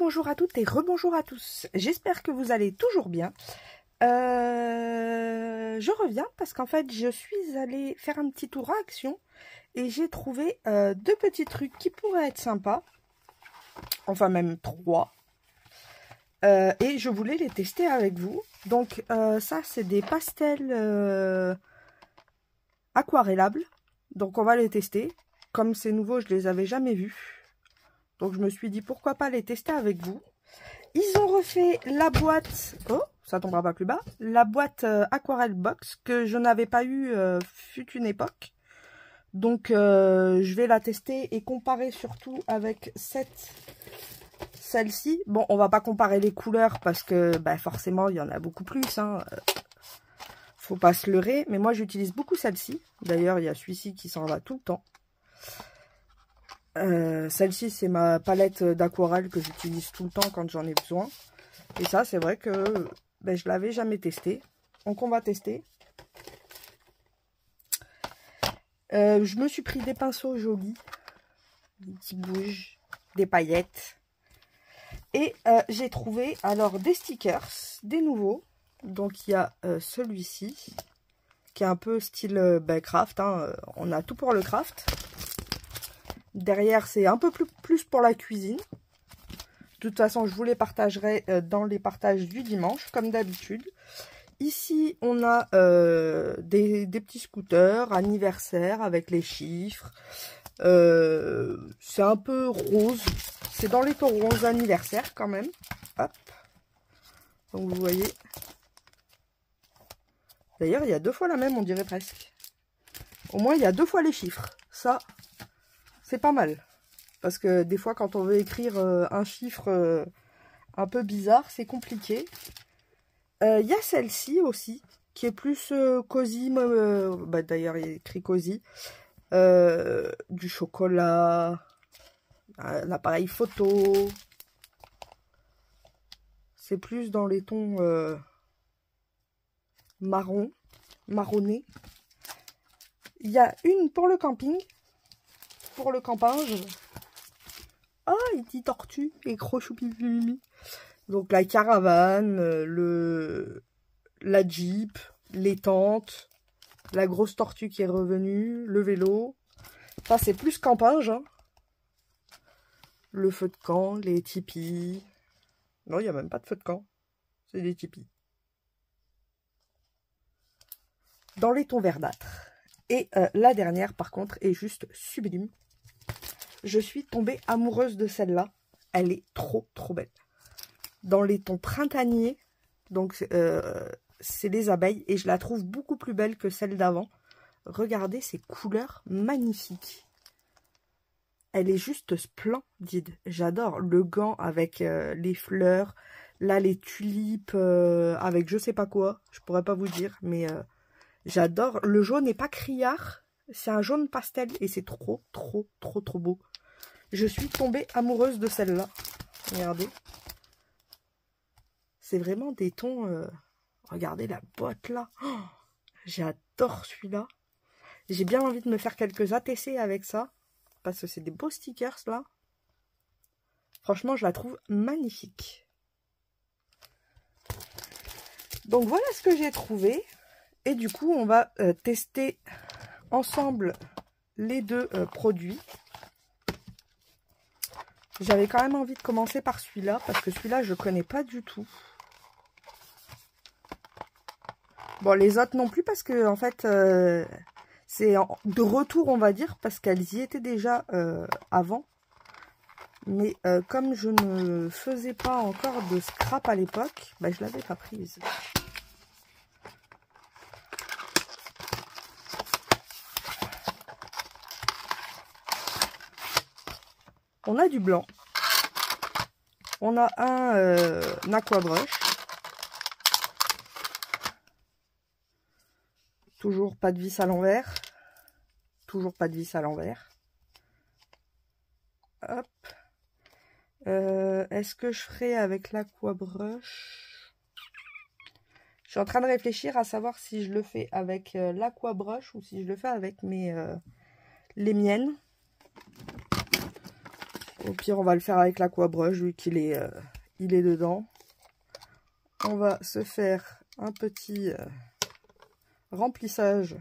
Rebonjour à toutes et rebonjour à tous. J'espère que vous allez toujours bien. Je reviens parce qu'en fait, je suis allée faire un petit tour à Action et j'ai trouvé deux petits trucs qui pourraient être sympas. Enfin, même trois. Et je voulais les tester avec vous. Donc, ça, c'est des pastels aquarellables. Donc, on va les tester. Comme c'est nouveau, je les avais jamais vus. Donc, je me suis dit, pourquoi pas les tester avec vous. Ils ont refait la boîte... Oh, ça tombera pas plus bas. La boîte Aquarelle Box que je n'avais pas eu fut une époque. Donc, je vais la tester et comparer surtout avec celle-ci. Bon, on va pas comparer les couleurs parce que bah, forcément, il y en a beaucoup plus. Hein. Faut pas se leurrer. Mais moi, j'utilise beaucoup celle-ci. D'ailleurs, il y a celui-ci qui s'en va tout le temps. Celle-ci, c'est ma palette d'aquarelle que j'utilise tout le temps quand j'en ai besoin. Et ça, c'est vrai que ben, je l'avais jamais testé. Donc, on va tester. Je me suis pris des pinceaux jolis. Qui bougent. Des paillettes. Et j'ai trouvé alors des stickers, des nouveaux. Donc, il y a celui-ci, qui est un peu style craft. Hein. On a tout pour le craft. Derrière, c'est un peu plus pour la cuisine. De toute façon, je vous les partagerai dans les partages du dimanche, comme d'habitude. Ici, on a des petits scooters anniversaire avec les chiffres. C'est un peu rose. C'est dans les tons roses anniversaire quand même. Hop. Donc, vous voyez. D'ailleurs, il y a deux fois la même, on dirait presque. Au moins, il y a deux fois les chiffres. Ça... c'est pas mal, parce que des fois quand on veut écrire un chiffre un peu bizarre, c'est compliqué. Il y a celle-ci aussi, qui est plus cosy, bah, d'ailleurs il est écrit cosy, du chocolat, un appareil photo, c'est plus dans les tons marronné. Il y a une pour le camping. Pour le campage. Ah, il dit tortue et crochoupi. Donc la caravane, la Jeep, les tentes, la grosse tortue qui est revenue, le vélo. Ça, c'est plus campage. Hein. Le feu de camp, les tipis. Non, il n'y a même pas de feu de camp. C'est des tipis. Dans les tons verdâtres. Et la dernière, par contre, est juste sublime. Je suis tombée amoureuse de celle-là. Elle est trop belle. Dans les tons printaniers, donc c'est les abeilles. Et je la trouve beaucoup plus belle que celle d'avant. Regardez ces couleurs magnifiques. Elle est juste splendide. J'adore le gant avec les fleurs. Là, les tulipes avec je sais pas quoi. Je pourrais pas vous dire, mais j'adore. Le jaune n'est pas criard. C'est un jaune pastel et c'est trop beau. Je suis tombée amoureuse de celle-là. Regardez. C'est vraiment des tons... Regardez la boîte là. Oh, j'adore celui-là. J'ai bien envie de me faire quelques ATC avec ça. Parce que c'est des beaux stickers là. Franchement, je la trouve magnifique. Donc voilà ce que j'ai trouvé. Et du coup, on va tester ensemble les deux produits. J'avais quand même envie de commencer par celui-là, parce que celui-là, je connais pas du tout. Bon, les autres non plus, parce que, en fait, c'est de retour, on va dire, parce qu'elles y étaient déjà avant. Mais comme je ne faisais pas encore de scrap à l'époque, bah, je l'avais pas prise. On a du blanc. On a un aquabrush. Toujours pas de vis à l'envers. Toujours pas de vis à l'envers. Hop. Est-ce que je ferai avec l'aquabrush? Je suis en train de réfléchir à savoir si je le fais avec l'aquabrush ou si je le fais avec les miennes. Au pire, on va le faire avec l'aquabrush vu qu'il est, il est dedans. On va se faire un petit remplissage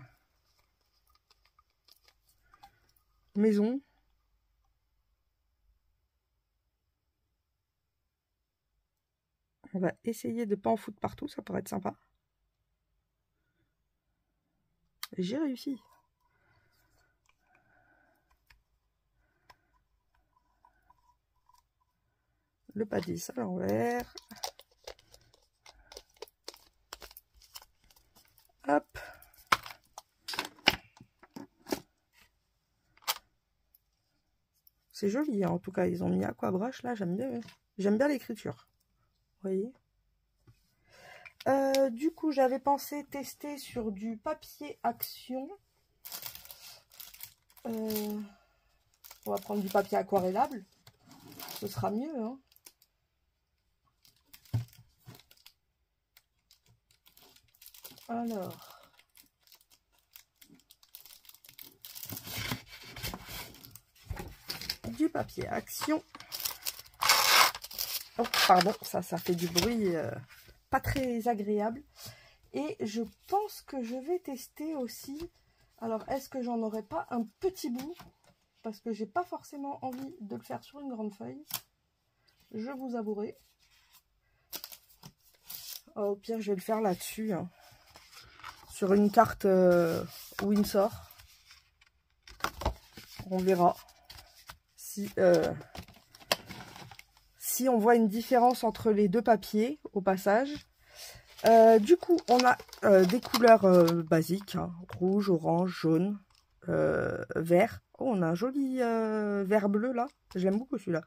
maison. On va essayer de ne pas en foutre partout, ça pourrait être sympa. J'ai réussi. Le padis à l'envers. Hop. C'est joli, hein. En tout cas, ils ont mis aquabrush, là, j'aime bien l'écriture. Vous voyez. Du coup, j'avais pensé tester sur du papier action. On va prendre du papier aquarellable. Ce sera mieux, hein. Alors, du papier action. Oh, pardon, ça fait du bruit pas très agréable. Et je pense que je vais tester aussi. Alors, est-ce que j'en aurai pas un petit bout? Parce que j'ai pas forcément envie de le faire sur une grande feuille. Je vous avouerai. Oh, au pire, je vais le faire là-dessus. Hein. Sur une carte Windsor. On verra si on voit une différence entre les deux papiers au passage. Du coup, on a des couleurs basiques. Hein, rouge, orange, jaune, vert. Oh, on a un joli vert bleu là. J'aime beaucoup celui-là.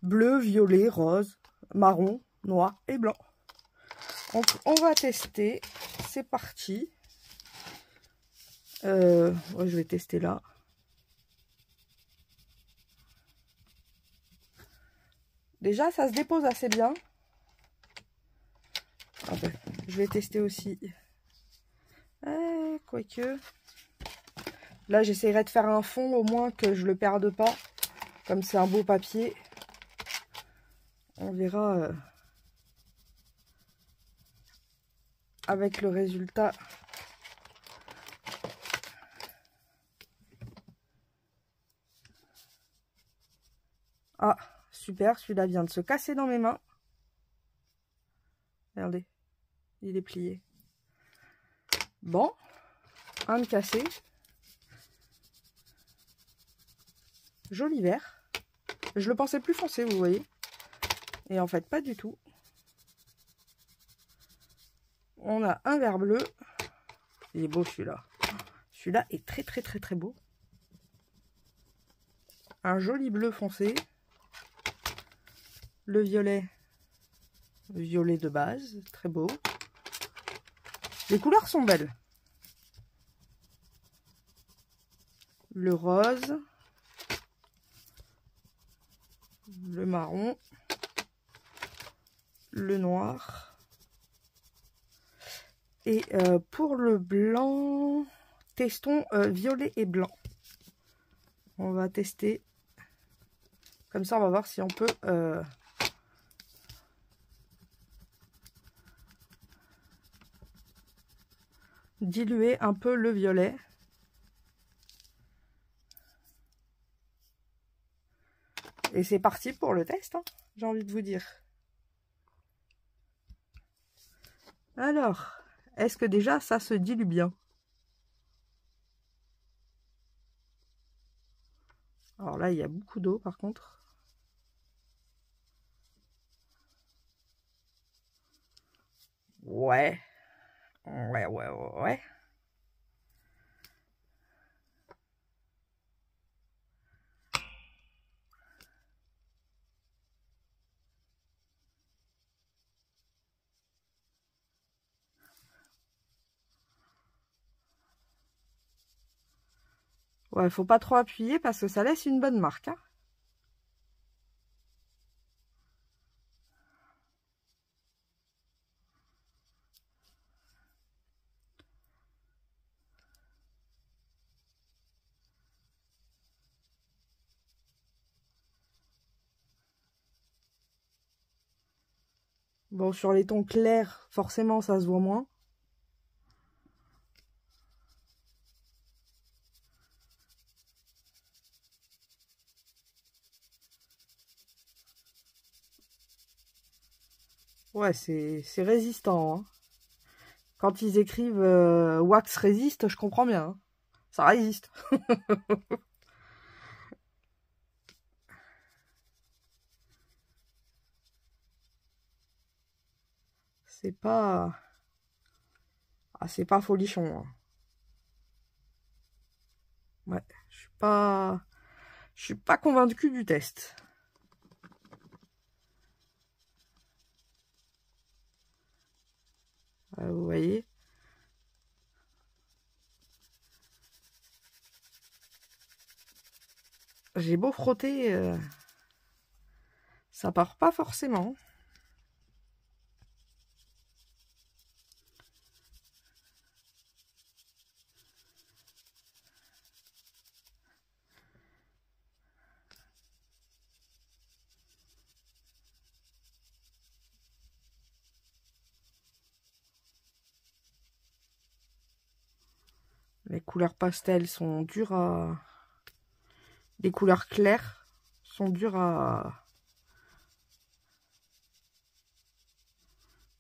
Bleu, violet, rose, marron, noir et blanc. Donc, on va tester. C'est parti. Ouais, je vais tester là. Déjà, ça se dépose assez bien. Ah ben, je vais tester aussi. Quoique. Là, j'essaierai de faire un fond au moins que je le perde pas. Comme c'est un beau papier. On verra avec le résultat. Ah, super, celui-là vient de se casser dans mes mains. Regardez, il est plié. Bon, un de cassé. Joli vert. Je le pensais plus foncé, vous voyez. Et en fait, pas du tout. On a un vert bleu. Il est beau celui-là. Celui-là est très très très très beau. Un joli bleu foncé. Le violet de base, très beau. Les couleurs sont belles. Le rose. Le marron. Le noir. Et pour le blanc, testons violet et blanc. On va tester. Comme ça, on va voir si on peut... diluer un peu le violet. Et c'est parti pour le test, hein, j'ai envie de vous dire. Alors, est-ce que déjà ça se dilue bien? Alors là, il y a beaucoup d'eau par contre. Ouais. Ouais. Ouais, faut pas trop appuyer parce que ça laisse une bonne marque. Hein. Bon, sur les tons clairs, forcément, ça se voit moins. Ouais, c'est résistant, hein. Quand ils écrivent wax résiste, je comprends bien, hein. Ça résiste. C'est pas... Ah, c'est pas folichon, hein. Ouais, je suis pas convaincue du test. Vous voyez. J'ai beau frotter, ça part pas forcément. Les couleurs pastel sont dures à... Les couleurs claires sont dures à...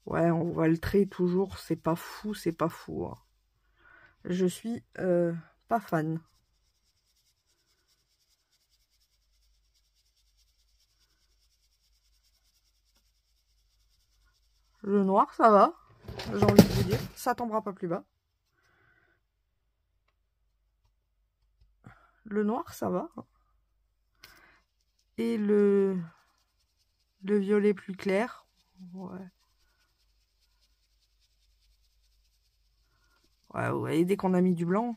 Ouais, on voit le trait toujours, c'est pas fou, c'est pas fou, hein. Je suis pas fan. Le noir, ça va, j'ai envie de vous dire. Ça tombera pas plus bas. Le noir, ça va. Et le violet plus clair. Ouais. Ouais, vous voyez, dès qu'on a mis du blanc.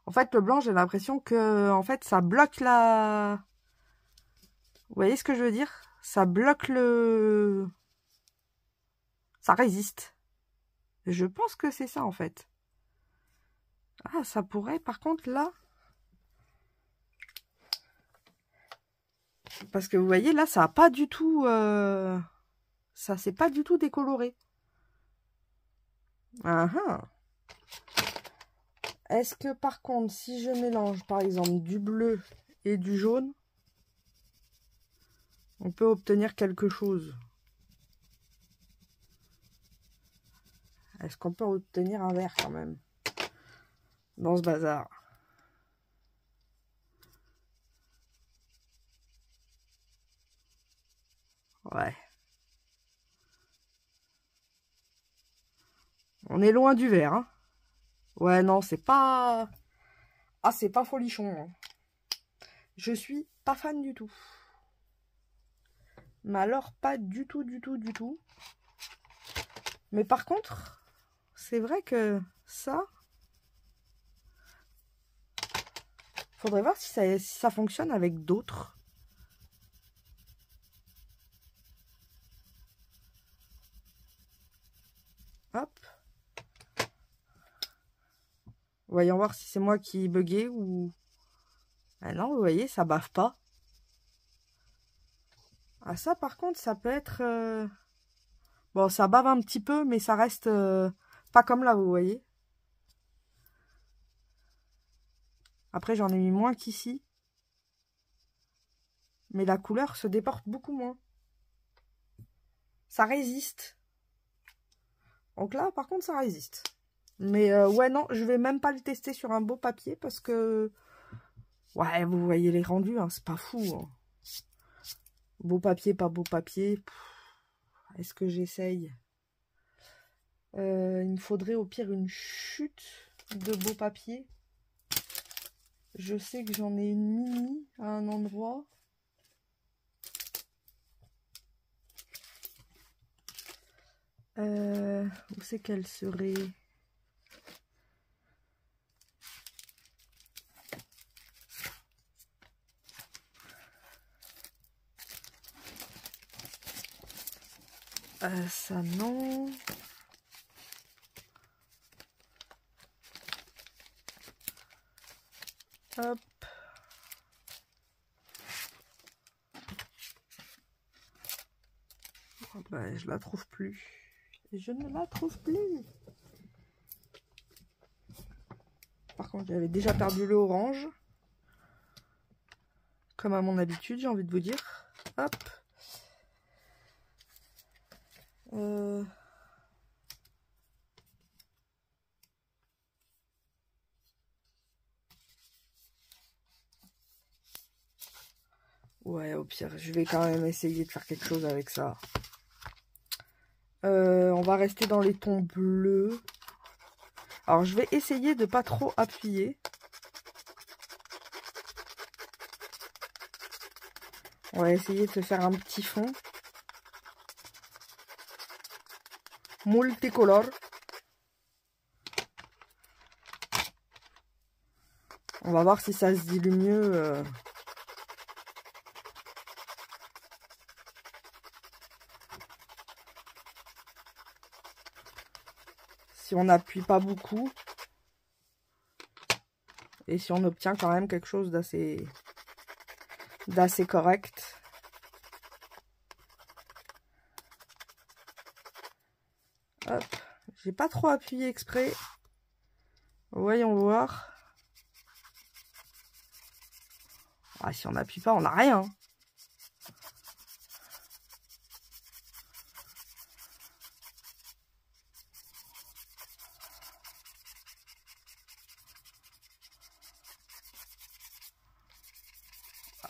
En fait, le blanc, j'ai l'impression que en fait, ça bloque la... Vous voyez ce que je veux dire? Ça bloque le... Ça résiste. Je pense que c'est ça, en fait. Ah, ça pourrait, par contre, là... Parce que vous voyez, là, ça a pas du tout... Ça s'est pas du tout décoloré. Ah ah. Est-ce que, par contre, si je mélange, par exemple, du bleu et du jaune, on peut obtenir quelque chose? Est-ce qu'on peut obtenir un vert, quand même, dans ce bazar? Ouais. On est loin du vert, hein. Ouais, non, c'est pas... Ah, c'est pas folichon, hein. Je suis pas fan du tout. Mais alors, pas du tout, du tout, du tout. Mais par contre, c'est vrai que ça... Faudrait voir si ça fonctionne avec d'autres. Hop. Voyons voir si c'est moi qui buguais ou... Ah non, vous voyez, ça bave pas. Ah ça, par contre, ça peut être... Bon, ça bave un petit peu, mais ça reste pas comme là, vous voyez. Après, j'en ai mis moins qu'ici. Mais la couleur se déporte beaucoup moins. Ça résiste. Donc là, par contre, ça résiste. Mais ouais, non, je vais même pas le tester sur un beau papier parce que... Ouais, vous voyez les rendus, hein, c'est pas fou, hein. Beau papier, pas beau papier. Est-ce que j'essaye? Il me faudrait au pire une chute de beau papier. Je sais que j'en ai une mini à un endroit. Où c'est qu'elle serait? Ça non. Hop. Bah, je la trouve plus. Je ne la trouve plus. Par contre, j'avais déjà perdu le orange. Comme à mon habitude, j'ai envie de vous dire. Hop. Ouais, au pire, je vais quand même essayer de faire quelque chose avec ça. On va rester dans les tons bleus. Alors, je vais essayer de pas trop appuyer. On va essayer de se faire un petit fond. Multicolore. On va voir si ça se dilue mieux. Si on n'appuie pas beaucoup. Et si on obtient quand même quelque chose d'assez correct. Hop. J'ai pas trop appuyé exprès. Voyons voir. Ah, si on n'appuie pas, on n'a rien.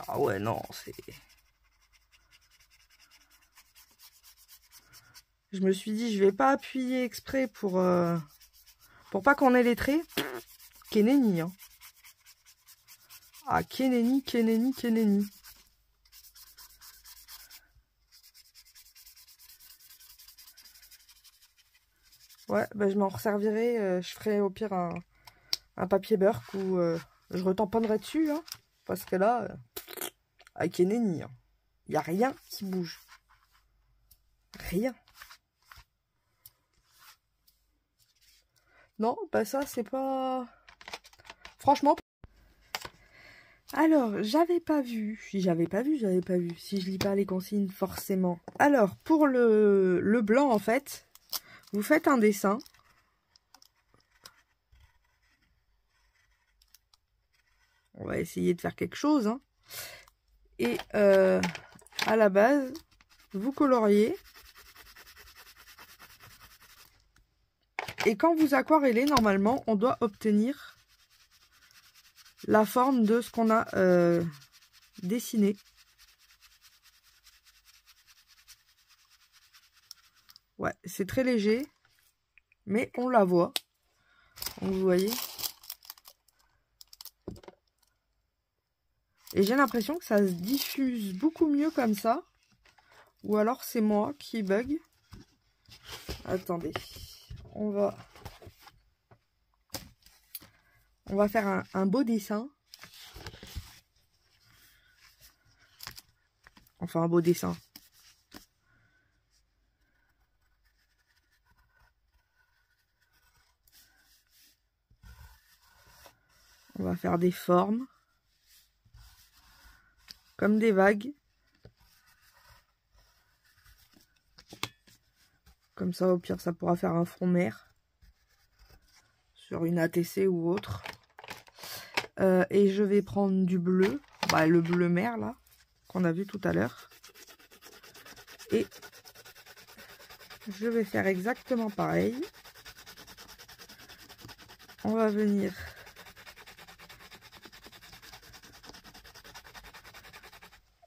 Ah ouais, non, c'est... Je me suis dit, je vais pas appuyer exprès pour pas qu'on ait les traits. Keneni, hein. Ah, Keneni, Keneni, Keneni. Ouais, bah, je m'en resservirai. Je ferai au pire un papier Burk où je retamponnerai dessus. Hein, parce que là, à Keneni, hein, il n'y a rien qui bouge. Rien. Non, bah ça, c'est pas... Franchement... Alors, j'avais pas vu. Si j'avais pas vu. Si je lis pas les consignes, forcément. Alors, pour le blanc, en fait, vous faites un dessin. On va essayer de faire quelque chose. Hein. Et à la base, vous coloriez. Et quand vous aquarellez, normalement, on doit obtenir la forme de ce qu'on a dessiné. Ouais, c'est très léger, mais on la voit. Donc, vous voyez. Et j'ai l'impression que ça se diffuse beaucoup mieux comme ça. Ou alors c'est moi qui bug. Attendez. On va faire un beau dessin. Enfin, un beau dessin. On va faire des formes. Comme des vagues. Comme ça, au pire, ça pourra faire un fond mer. Sur une ATC ou autre. Et je vais prendre du bleu. Bah, le bleu mer, là. Qu'on a vu tout à l'heure. Et je vais faire exactement pareil. On va venir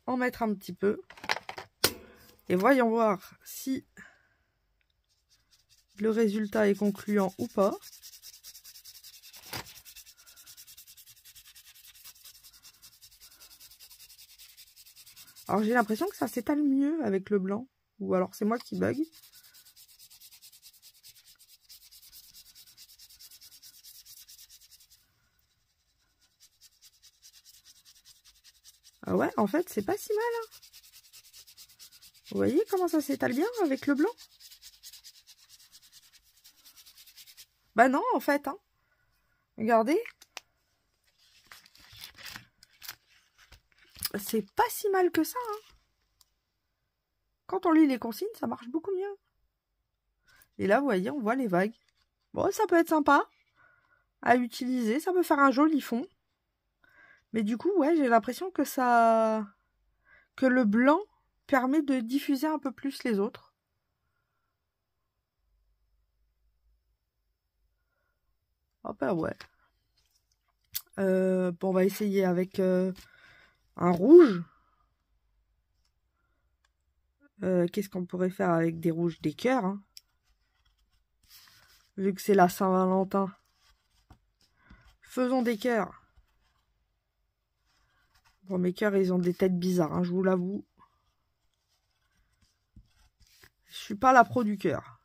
en mettre un petit peu. Et voyons voir si le résultat est concluant ou pas. Alors j'ai l'impression que ça s'étale mieux avec le blanc. Ou alors c'est moi qui bug. Ah ouais, en fait, c'est pas si mal. Hein. Vous voyez comment ça s'étale bien avec le blanc? Bah non, en fait. Hein. Regardez. C'est pas si mal que ça. Hein. Quand on lit les consignes, ça marche beaucoup mieux. Et là, vous voyez, on voit les vagues. Bon, ça peut être sympa à utiliser. Ça peut faire un joli fond. Mais du coup, ouais, j'ai l'impression que que le blanc permet de diffuser un peu plus les autres. Ah bah ouais. Bon, on va essayer avec un rouge. Qu'est-ce qu'on pourrait faire avec des rouges? Des cœurs, hein. Vu que c'est la Saint-Valentin. Faisons des cœurs. Bon, mes cœurs, ils ont des têtes bizarres, hein, je vous l'avoue. Je suis pas la pro du cœur.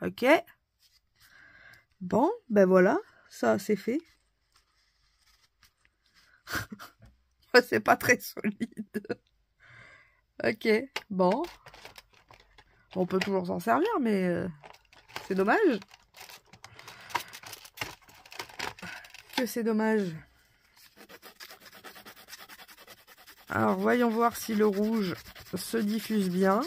Ok. Bon, ben voilà, ça c'est fait. C'est pas très solide. Ok, bon. On peut toujours s'en servir, mais c'est dommage. Que c'est dommage. Alors, voyons voir si le rouge se diffuse bien.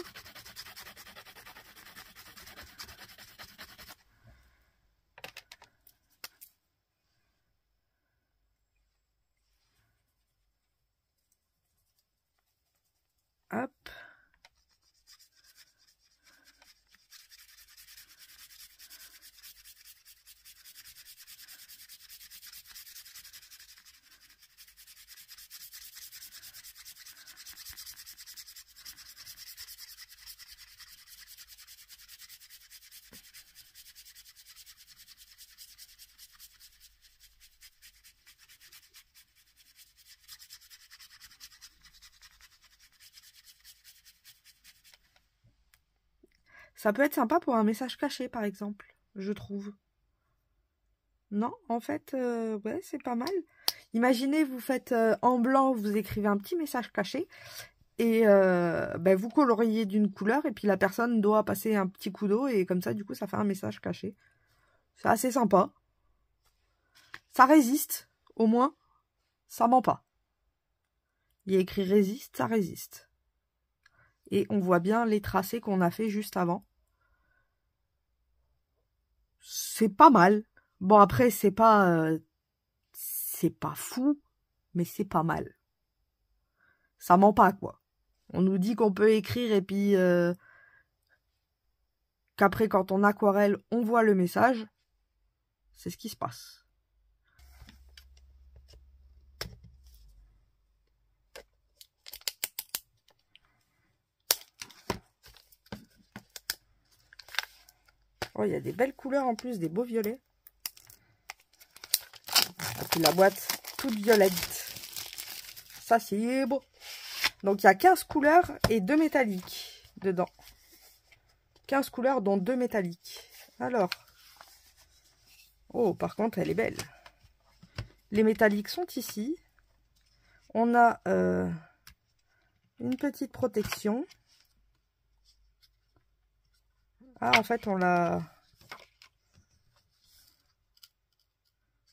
Hop. Ça peut être sympa pour un message caché, par exemple, je trouve. Non, en fait, ouais, c'est pas mal. Imaginez, vous faites en blanc, vous écrivez un petit message caché et ben, vous coloriez d'une couleur et puis la personne doit passer un petit coup d'eau et comme ça, du coup, ça fait un message caché. C'est assez sympa. Ça résiste, au moins, ça ment pas. Il y a écrit résiste, ça résiste. Et on voit bien les tracés qu'on a fait juste avant. C'est pas mal. Bon, après, c'est pas fou, mais c'est pas mal. Ça ment pas, quoi. On nous dit qu'on peut écrire et puis qu'après, quand on aquarelle, on voit le message. C'est ce qui se passe. Oh, il y a des belles couleurs en plus, des beaux violets. Et puis la boîte toute violette. Ça, c'est beau. Donc, il y a 15 couleurs et 2 métalliques dedans. 15 couleurs, dont 2 métalliques. Alors. Oh, par contre, elle est belle. Les métalliques sont ici. On a une petite protection. Ah, en fait, on l'a...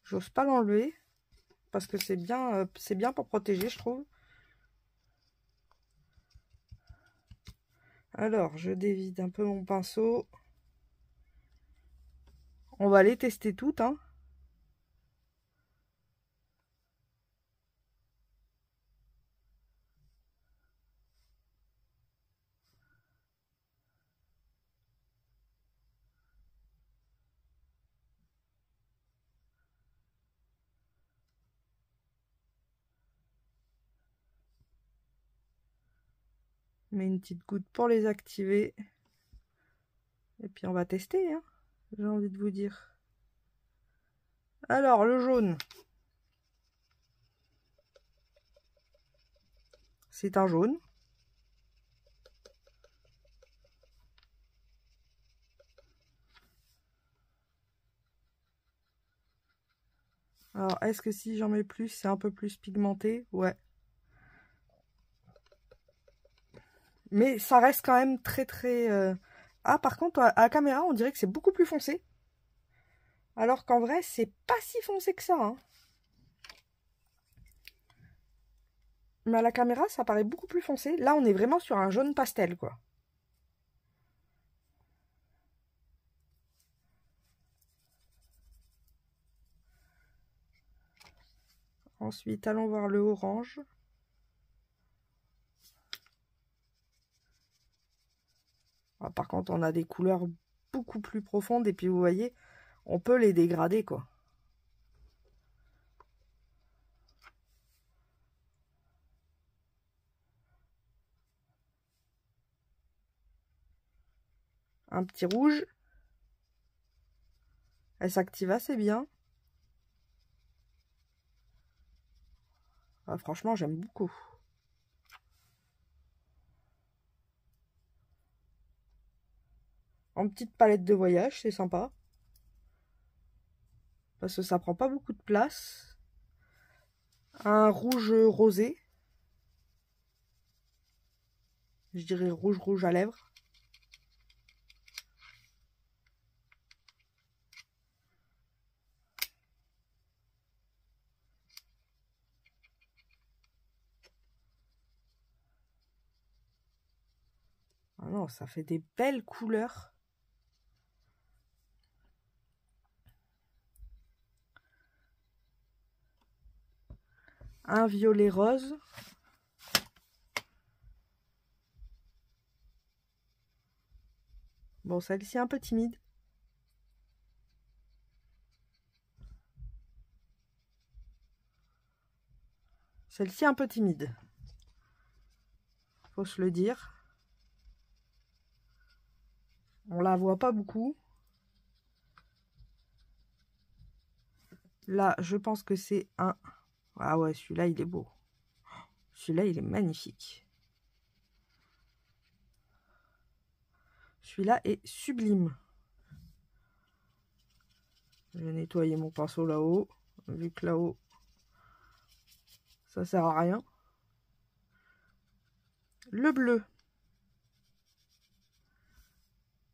J'ose pas l'enlever. Parce que c'est bien pour protéger, je trouve. Alors, je dévide un peu mon pinceau. On va les tester toutes, hein. Mets une petite goutte pour les activer. Et puis on va tester, hein, j'ai envie de vous dire. Alors, le jaune. C'est un jaune. Alors, est-ce que si j'en mets plus, c'est un peu plus pigmenté? Ouais. Mais ça reste quand même très très... Ah, par contre, à la caméra, on dirait que c'est beaucoup plus foncé. Alors qu'en vrai, c'est pas si foncé que ça, hein. Mais à la caméra, ça paraît beaucoup plus foncé. Là, on est vraiment sur un jaune pastel, quoi. Ensuite, allons voir le orange. Ah, par contre, on a des couleurs beaucoup plus profondes. Et puis, vous voyez, on peut les dégrader, quoi. Un petit rouge. Elle s'active assez bien. Ah, franchement, j'aime beaucoup. En petite palette de voyage, c'est sympa. Parce que ça prend pas beaucoup de place. Un rouge rosé. Je dirais rouge à lèvres. Ah non, ça fait des belles couleurs. Un violet rose. Bon, celle-ci un peu timide. Celle-ci un peu timide. Faut se le dire. On la voit pas beaucoup. Là, je pense que c'est un... Ah ouais, celui-là, il est beau. Celui-là, il est magnifique. Celui-là est sublime. Je vais nettoyer mon pinceau là-haut. Vu que là-haut, ça sert à rien. Le bleu.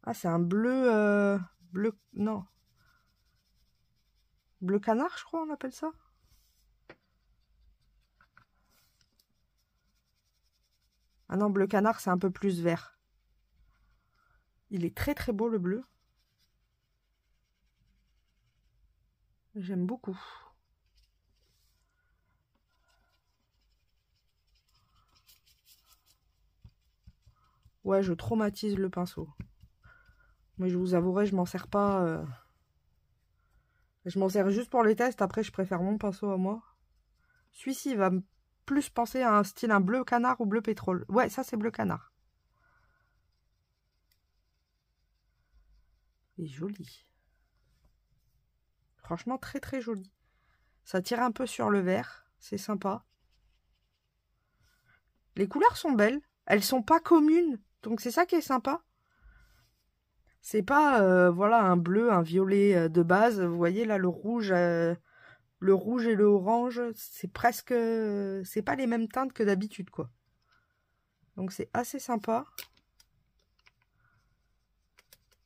Ah, c'est un bleu... bleu... Non. Bleu canard, je crois, on appelle ça. Ah non, bleu canard, c'est un peu plus vert. Il est très très beau, le bleu. J'aime beaucoup. Ouais, je traumatise le pinceau. Mais je vous avouerai, je m'en sers pas... Je m'en sers juste pour les tests. Après, je préfère mon pinceau à moi. Celui-ci va plus penser à un style un bleu canard ou bleu pétrole. Ouais, ça, c'est bleu canard. Il est joli. Franchement, très très joli. Ça tire un peu sur le vert. C'est sympa. Les couleurs sont belles. Elles sont pas communes. Donc, c'est ça qui est sympa. C'est pas, voilà, un bleu, un violet de base. Vous voyez, là, le rouge et le orange, c'est presque... c'est pas les mêmes teintes que d'habitude, quoi. Donc, c'est assez sympa.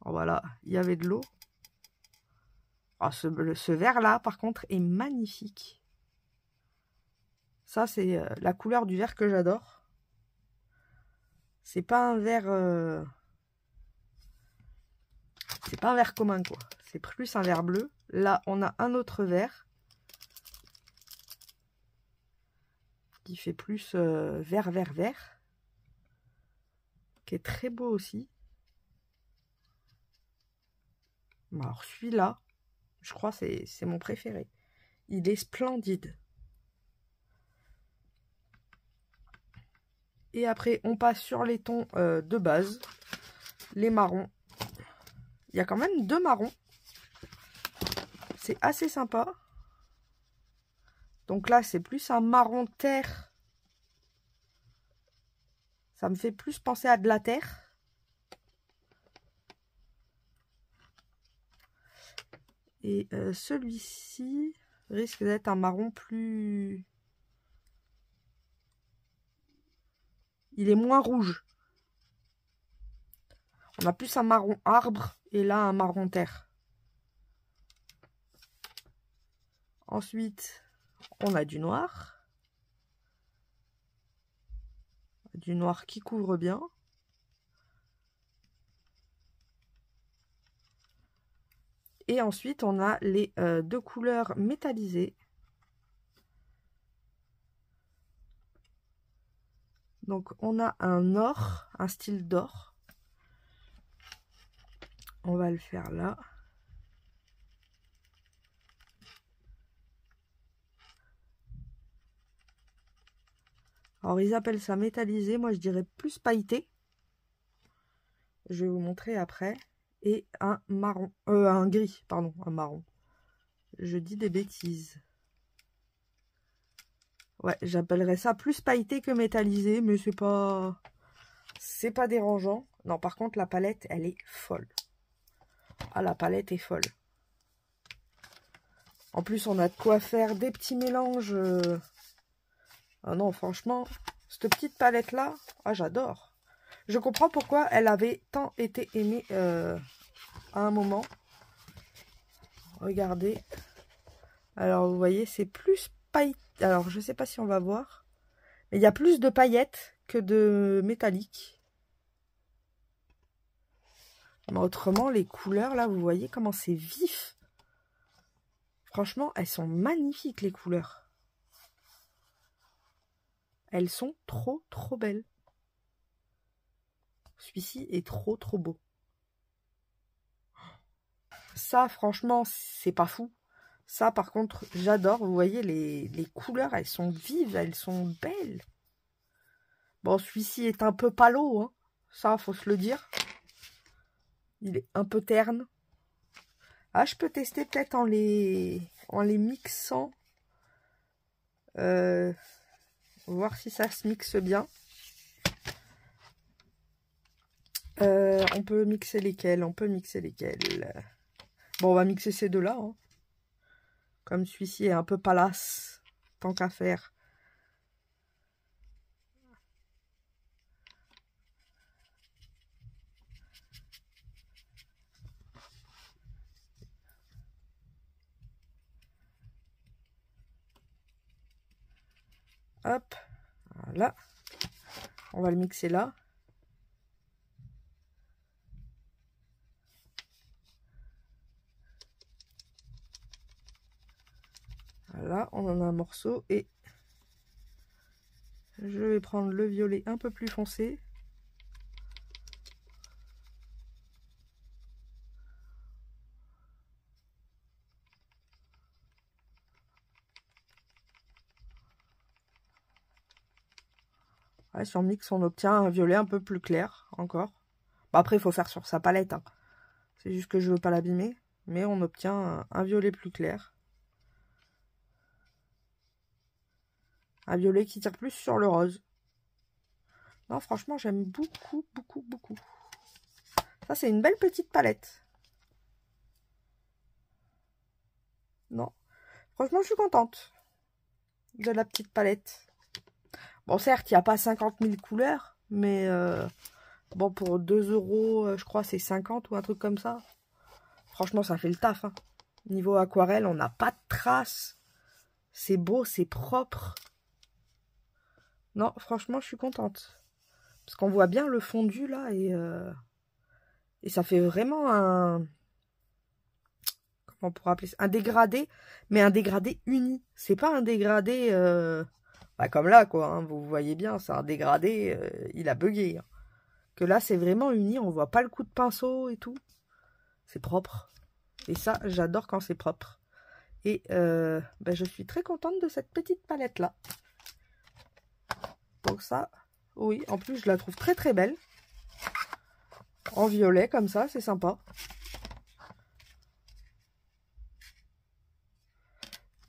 Oh, voilà, il y avait de l'eau. Oh, ce vert-là, par contre, est magnifique. Ça, c'est la couleur du vert que j'adore. C'est pas un vert... c'est pas un vert commun, quoi. C'est plus un vert bleu. Là, on a un autre vert. Qui fait plus vert. Qui est très beau aussi. Alors, celui-là, je crois que c'est mon préféré. Il est splendide. Et après, on passe sur les tons de base. Les marrons. Il y a quand même 2 marrons. C'est assez sympa. Donc là, c'est plus un marron terre. Ça me fait plus penser à de la terre. Et celui-ci risque d'être un marron plus... Il est moins rouge. On a plus un marron arbre et là un marron terre. Ensuite, on a du noir. du noir qui couvre bien. Et ensuite, on a les deux couleurs métallisées. Donc, on a un or, un style d'or. On va le faire là. Alors, ils appellent ça métallisé. Moi, je dirais plus pailleté. Je vais vous montrer après. Et un marron. Un gris, pardon, un marron. Je dis des bêtises. Ouais, j'appellerais ça plus pailleté que métallisé, mais c'est pas dérangeant. Non, par contre, la palette, elle est folle. Ah, la palette est folle. En plus, on a de quoi faire des petits mélanges. Ah non, franchement, cette petite palette-là, ah, j'adore. Je comprends pourquoi elle avait tant été aimée à un moment. Regardez. Alors, vous voyez, c'est plus pailleté. Alors, je sais pas si on va voir. Mais il y a plus de paillettes que de métallique. Mais autrement, les couleurs, là, vous voyez comment c'est vif. Franchement, elles sont magnifiques, les couleurs. Elles sont trop, trop belles. Celui-ci est trop, trop beau. Ça, franchement, c'est pas fou. Ça, par contre, j'adore. Vous voyez, les couleurs, elles sont vives, elles sont belles. Bon, celui-ci est un peu palo, hein. Ça, faut se le dire. Il est un peu terne. Ah, je peux tester peut-être en les mixant. Voir si ça se mixe bien. On peut mixer lesquels? On peut mixer lesquels? Bon, on va mixer ces deux-là. Hein. Comme celui-ci est un peu palace, tant qu'à faire. Hop, voilà. On va le mixer là. Voilà, on en a un morceau et je vais prendre le violet un peu plus foncé. Ouais, sur mix, on obtient un violet un peu plus clair encore. Bon, après, il faut faire sur sa palette. Hein. C'est juste que je veux pas l'abîmer. Mais on obtient un violet plus clair. Un violet qui tire plus sur le rose. Non, franchement, j'aime beaucoup, beaucoup, beaucoup. Ça, c'est une belle petite palette. Non. Franchement, je suis contente de la petite palette. Bon, certes, il n'y a pas 50 000 couleurs. Mais bon, pour 2 €, je crois, c'est 50 ou un truc comme ça. Franchement, ça fait le taf. Hein. Niveau aquarelle, on n'a pas de traces. C'est beau, c'est propre. Non, franchement, je suis contente. Parce qu'on voit bien le fondu, là, et ça fait vraiment un... Comment on pourrait appeler ça? Un dégradé, mais un dégradé uni. C'est pas un dégradé... Bah, comme là, quoi. Hein, vous voyez bien, c'est un dégradé, il a bugué. Hein. Que là, c'est vraiment uni, on voit pas le coup de pinceau et tout. C'est propre. Et ça, j'adore quand c'est propre. Et bah, je suis très contente de cette petite palette-là. Donc ça, oui, en plus, je la trouve très très belle. En violet, comme ça, c'est sympa.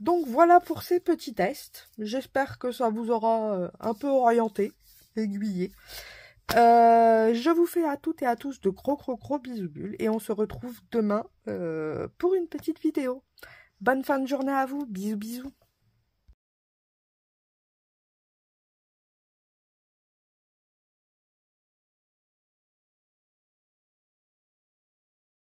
Donc voilà pour ces petits tests. J'espère que ça vous aura un peu orienté, aiguillé. Je vous fais à toutes et à tous de gros bisous bulles. Et on se retrouve demain pour une petite vidéo. Bonne fin de journée à vous. Bisous bisous.